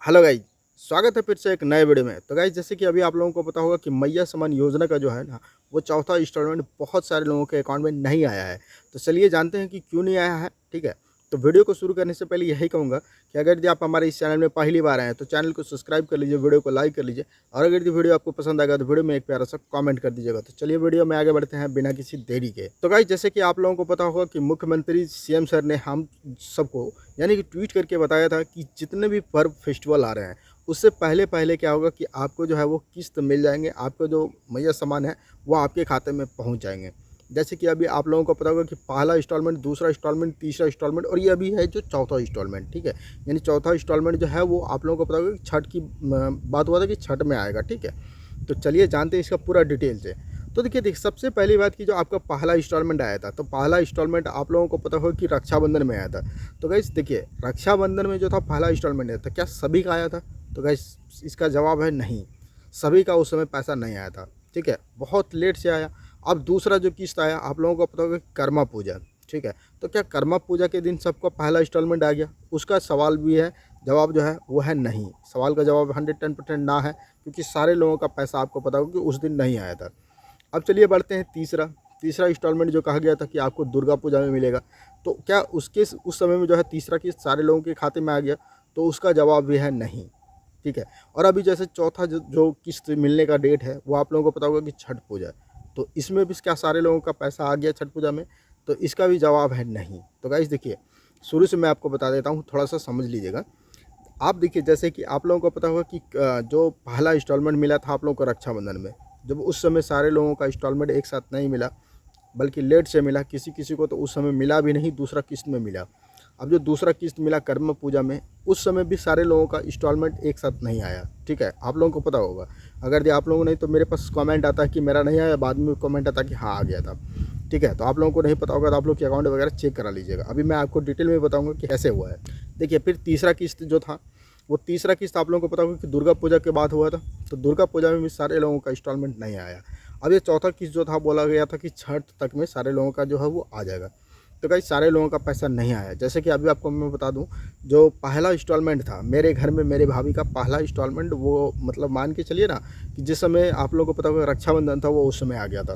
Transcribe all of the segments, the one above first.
Hello guys, स्वागत है फिर से एक नए वीडियो में। तो गाइज जैसे कि अभी आप लोगों को पता होगा कि मैया सम्मान योजना का जो है ना वो चौथा इंस्टॉलमेंट बहुत सारे लोगों के अकाउंट में नहीं आया है। तो चलिए जानते हैं कि क्यों नहीं आया है। ठीक है, तो वीडियो को शुरू करने से पहले यही कहूँगा कि अगर यदि आप हमारे इस चैनल में पहली बार आए हैं तो चैनल को सब्सक्राइब कर लीजिए, वीडियो को लाइक कर लीजिए और अगर यदि वीडियो आपको पसंद आएगा तो वीडियो में एक प्यारा सा कमेंट कर दीजिएगा। तो चलिए वीडियो में आगे बढ़ते हैं बिना किसी देरी के। तो गाइज जैसे कि आप लोगों को पता होगा कि मुख्यमंत्री सीएम सर ने हम सबको यानी कि ट्वीट करके बताया था कि जितने भी पर्व फेस्टिवल आ रहे हैं उससे पहले पहले क्या होगा कि आपको जो है वो किस्त मिल जाएंगे, आपको जो मैया सामान है वो आपके खाते में पहुंच जाएंगे। जैसे कि अभी आप लोगों को पता होगा कि पहला इंस्टॉलमेंट, दूसरा इंस्टॉलमेंट, तीसरा इंस्टॉलमेंट और ये अभी है जो चौथा इंस्टॉलमेंट। ठीक है, यानी चौथा इंस्टॉलमेंट जो है वो आप लोगों को पता होगा कि छठ की बात हुआ था कि छठ में आएगा। ठीक है, तो चलिए जानते हैं इसका पूरा डिटेल से। तो देखिए सबसे पहली बात की जो आपका पहला इंस्टॉलमेंट आया था, तो पहला इंस्टॉलमेंट आप लोगों को पता होगा कि रक्षाबंधन में आया था। तो गाइस देखिए रक्षाबंधन में जो था पहला इंस्टॉलमेंट आया था, क्या सभी का आया था? तो गाइस इसका जवाब है नहीं, सभी का उस समय पैसा नहीं आया था। ठीक है, बहुत लेट से आया। अब दूसरा जो किस्त आया आप लोगों को पता होगा कि कर्मा पूजा। ठीक है, तो क्या कर्मा पूजा के दिन सबको पहला इंस्टॉलमेंट आ गया? उसका सवाल भी है, जवाब जो है वो है नहीं। सवाल का जवाब 110% ना है, क्योंकि सारे लोगों का पैसा आपको पता होगा कि उस दिन नहीं आया था। अब चलिए बढ़ते हैं तीसरा तीसरा इंस्टॉलमेंट जो कहा गया था कि आपको दुर्गा पूजा में मिलेगा। तो क्या उसके उस समय में जो है तीसरा किस्त सारे लोगों के खाते में आ गया? तो उसका जवाब भी है नहीं। ठीक है, और अभी जैसे चौथा जो किस्त मिलने का डेट है वो आप लोगों को पता होगा कि छठ पूजा है। तो इसमें भी क्या सारे लोगों का पैसा आ गया छठ पूजा में? तो इसका भी जवाब है नहीं। तो गाइस देखिए शुरू से मैं आपको बता देता हूँ, थोड़ा सा समझ लीजिएगा। आप देखिए जैसे कि आप लोगों को पता होगा कि जो पहला इंस्टॉलमेंट मिला था आप लोगों को रक्षाबंधन में, जब उस समय सारे लोगों का इंस्टॉलमेंट एक साथ नहीं मिला बल्कि लेट से मिला, किसी किसी को तो उस समय मिला भी नहीं, दूसरा किस्त में मिला। अब जो दूसरा किस्त मिला कर्म पूजा में, उस समय भी सारे लोगों का इंस्टॉलमेंट एक साथ नहीं आया। ठीक है, आप लोगों को पता होगा। अगर आप लोगों नहीं तो मेरे पास कमेंट आता है कि मेरा नहीं आया, बाद में कमेंट आता है कि हाँ आ गया था। ठीक है, तो आप लोगों को नहीं पता होगा तो आप लोग के अकाउंट वगैरह चेक करा लीजिएगा। अभी मैं आपको डिटेल में बताऊंगा कि कैसे हुआ है। देखिए फिर तीसरा किस्त जो था, वो तीसरा किस्त आप लोगों को पता होगा कि दुर्गा पूजा के बाद हुआ था। तो दुर्गा पूजा में भी सारे लोगों का इंस्टॉलमेंट नहीं आया। अब ये चौथा किस्त जो था बोला गया था कि छठ तक में सारे लोगों का जो है वो आ जाएगा। तो कई सारे लोगों का पैसा नहीं आया। जैसे कि अभी आपको मैं बता दूं, जो पहला इंस्टॉलमेंट था मेरे घर में मेरे भाभी का पहला इंस्टॉलमेंट, वो मतलब मान के चलिए ना कि जिस समय आप लोगों को पता होगा रक्षाबंधन था वो उस समय आ गया था।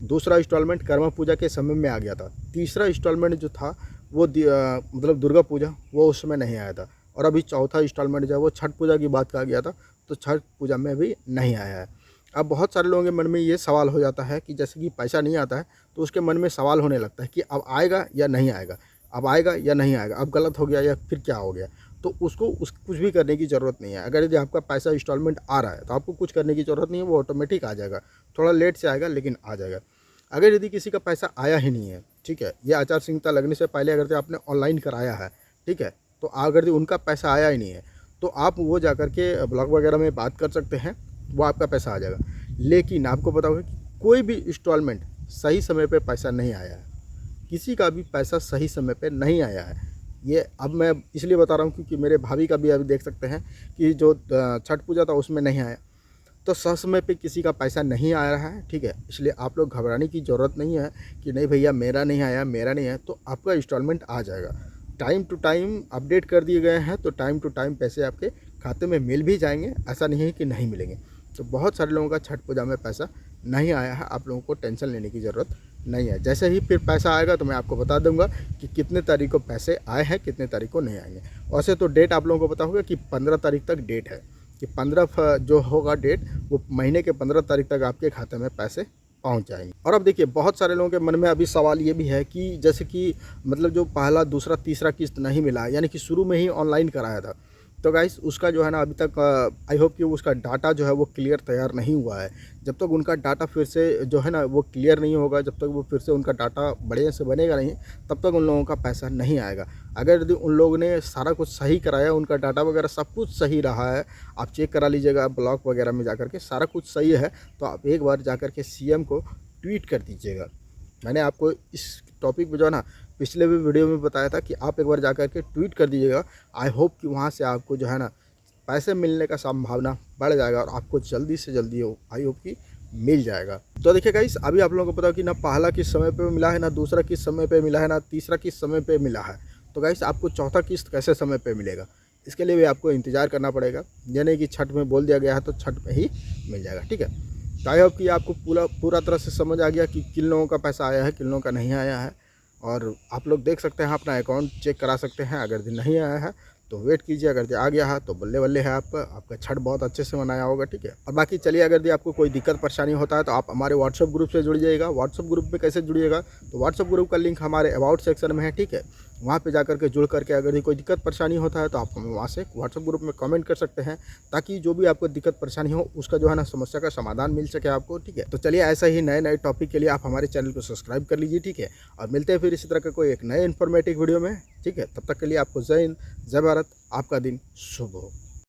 दूसरा इंस्टॉलमेंट कर्मा पूजा के समय में आ गया था। तीसरा इंस्टॉलमेंट जो था वो मतलब दुर्गा पूजा, वो उस समय नहीं आया था। और अभी चौथा इंस्टॉलमेंट जो है वो छठ पूजा की बात कहा गया था, तो छठ पूजा में भी नहीं आया है। अब बहुत सारे लोगों के मन में ये सवाल हो जाता है कि जैसे कि पैसा नहीं आता है तो उसके मन में सवाल होने लगता है कि अब आएगा या नहीं आएगा, अब आएगा या नहीं आएगा, अब गलत हो गया या फिर क्या हो गया। तो उसको कुछ भी करने की ज़रूरत नहीं है। अगर यदि आपका पैसा इंस्टॉलमेंट आ रहा है तो आपको कुछ करने की ज़रूरत नहीं है, वो ऑटोमेटिक आ जाएगा। थोड़ा लेट से आएगा लेकिन आ जाएगा। अगर यदि किसी का पैसा आया ही नहीं है, ठीक है, ये आचार संहिता लगने से पहले अगर आपने ऑनलाइन कराया है, ठीक है, तो अगर उनका पैसा आया ही नहीं है तो आप वो जा कर के ब्लॉग वगैरह में बात कर सकते हैं, वो आपका पैसा आ जाएगा। लेकिन आपको पता होगा कि कोई भी इंस्टॉलमेंट सही समय पे पैसा नहीं आया है, किसी का भी पैसा सही समय पे नहीं आया है। ये अब मैं इसलिए बता रहा हूँ क्योंकि मेरे भाभी का भी अभी देख सकते हैं कि जो छठ पूजा था उसमें नहीं आया। तो समय पे किसी का पैसा नहीं आ रहा है। ठीक है, इसलिए आप लोग घबराने की ज़रूरत नहीं है कि नहीं भैया मेरा नहीं आया, मेरा नहीं आया। तो आपका इंस्टॉलमेंट आ जाएगा। टाइम टू टाइम अपडेट कर दिए गए हैं, तो टाइम टू टाइम पैसे आपके खाते में मिल भी जाएंगे, ऐसा नहीं है कि नहीं मिलेंगे। तो बहुत सारे लोगों का छठ पूजा में पैसा नहीं आया है, आप लोगों को टेंशन लेने की ज़रूरत नहीं है। जैसे ही फिर पैसा आएगा तो मैं आपको बता दूंगा कि कितने तारीख को पैसे आए हैं, कितने तारीख को नहीं आएंगे। वैसे तो डेट आप लोगों को पता होगा कि 15 तारीख तक डेट है, कि 15 जो होगा डेट, वो महीने के 15 तारीख तक आपके खाते में पैसे पहुंच जाएंगे। और अब देखिए बहुत सारे लोगों के मन में अभी सवाल ये भी है कि जैसे कि मतलब जो पहला, दूसरा, तीसरा किस्त नहीं मिला, यानी कि शुरू में ही ऑनलाइन कराया था, तो गाइस उसका जो है ना अभी तक आई होप कि उसका डाटा जो है वो क्लियर तैयार नहीं हुआ है। जब तक उनका डाटा फिर से जो है ना वो क्लियर नहीं होगा, जब तक वो फिर से उनका डाटा बढ़िया से बनेगा नहीं, तब तक उन लोगों का पैसा नहीं आएगा। अगर यदि उन लोगों ने सारा कुछ सही कराया, उनका डाटा वगैरह सब कुछ सही रहा है, आप चेक करा लीजिएगा ब्लॉग वगैरह में जाकर के, सारा कुछ सही है, तो आप एक बार जाकर के सीएम को ट्वीट कर दीजिएगा। मैंने आपको इस टॉपिक पे जो है ना पिछले भी वीडियो में बताया था कि आप एक बार जा कर के ट्वीट कर दीजिएगा। आई होप कि वहाँ से आपको जो है ना पैसे मिलने का संभावना बढ़ जाएगा और आपको जल्दी से जल्दी आई होप कि मिल जाएगा। तो देखिए गाइस, अभी आप लोगों को पता हो कि ना पहला किस समय पे मिला है, ना दूसरा किस समय पे मिला है, ना तीसरा किस समय पे मिला है। तो गाइस आपको चौथा किस्त कैसे समय पे मिलेगा, इसके लिए भी आपको इंतज़ार करना पड़ेगा। ये नहीं कि छठ में बोल दिया गया है तो छठ में ही मिल जाएगा, ठीक है। तो आई होप कि आपको पूरा तरह से समझ आ गया कि किन लोगों का पैसा आया है, किन लोगों का नहीं आया है। और आप लोग देख सकते हैं, अपना अकाउंट चेक करा सकते हैं। अगर दिन नहीं आया है तो वेट कीजिए, अगर आ गया है तो बल्ले बल्ले है आपका छठ बहुत अच्छे से मनाया होगा, ठीक है। और बाकी चलिए, अगर आपको कोई दिक्कत परेशानी होता है तो आप हमारे व्हाट्सअप ग्रुप से जुड़ जाइएगा। व्हाट्सअप ग्रुप में कैसे जुड़िएगा, तो व्हाट्सअप ग्रुप का लिंक हमारे अबाउट सेक्शन में है, ठीक है। वहाँ पे जाकर के जुड़ करके अगर कोई दिक्कत परेशानी होता है तो आप हमें वहाँ से व्हाट्सअप ग्रुप में कमेंट कर सकते हैं, ताकि जो भी आपको दिक्कत परेशानी हो उसका जो है ना समस्या का समाधान मिल सके आपको, ठीक है। तो चलिए, ऐसा ही नए नए टॉपिक के लिए आप हमारे चैनल को सब्सक्राइब कर लीजिए, ठीक है। और मिलते हैं फिर इसी तरह का कोई एक नए इन्फॉर्मेटिव वीडियो में, ठीक है। तब तक के लिए आपको जय हिंद, जय भारत, आपका दिन शुभ हो।